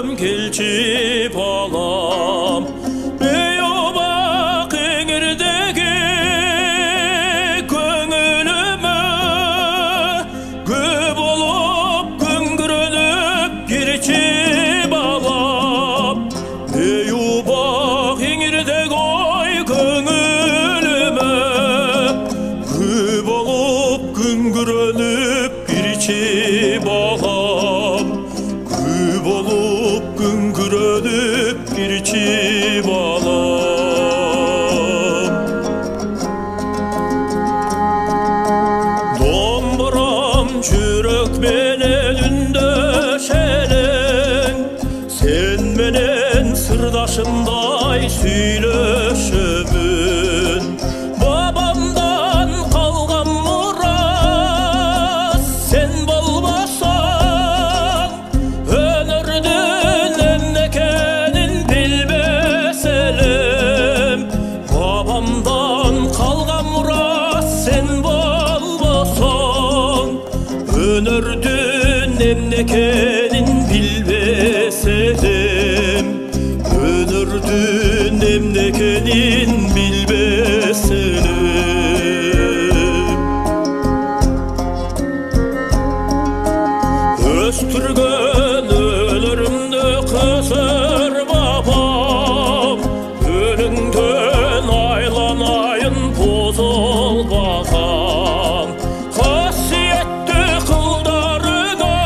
келчи балам бейобақ еңірдегі көңіліме көп болып күңгіреніп келчи балам бейобақ еңірдегі ой көңіліме көп болып күңгіреніп келчи балам көп болып күңгіреніп келчи балам домбырам жүрек менен үндешелең сен менен сырдашымдай сүйлөшөмүн бабамдан калган мурас сен болбосоң өнөрдүн эмнекенин билбес элем бабамдан калган мурас сен болбосоң өнөрдүн эмнекенин билбес элем өнөрдүн эмнекенин билбес элем өстүргөн өлөрүмдү кысыр бабам өлүңдөн айланайын бузулбаган касиеттүү кылдарыңа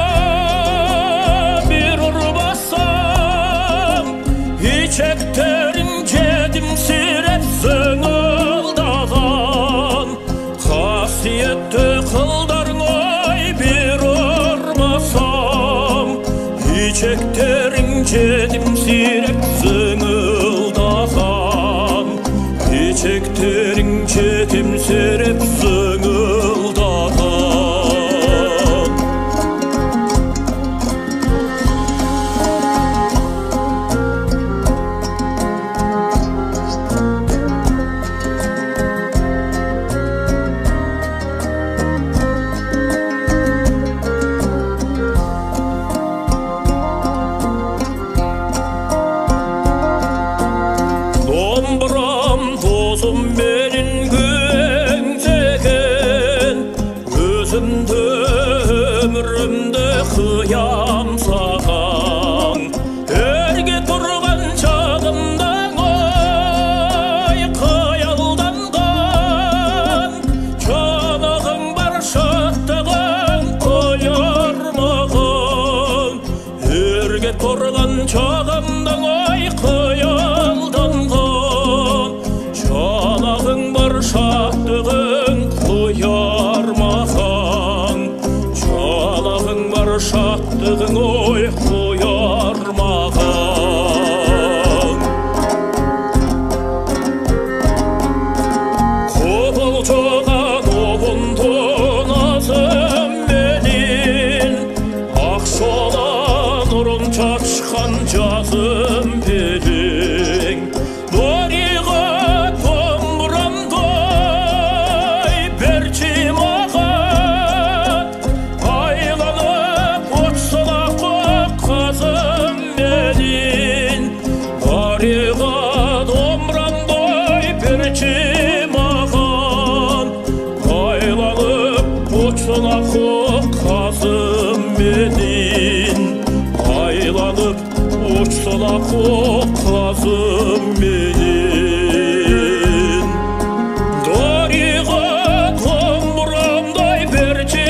бир урбасам ичектериң жетимсиреп зыңылдаган касиеттүү кылдарыңа бир урбасам ичектериң жетимсиреп зыңылдаган ичектериң жетимсиреп зыңылдаган домбырам досум менин күңсеген өзүмдү өмүрүмдө кыям саган эрге турган чагымда ой кыялданган жанагың бар шаттыгың кояр маган эрге турган чагымда ой кыялданган жанагың бар шаттыгың кояр маган жанагың бар шаттыгың ой кояр маган кобулчуган обундун азым менин ак шола нурун чачкан жазым белиң дорига домбурамдай берчи мага айланып очсун акык казым менин дорига домбурамдай берчи маган айланып очсун акык казым менин айланып очсун акык казым менин дорига домбурамдай берчи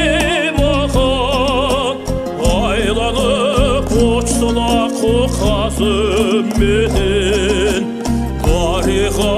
маган айланып очсун акык казым менин дорига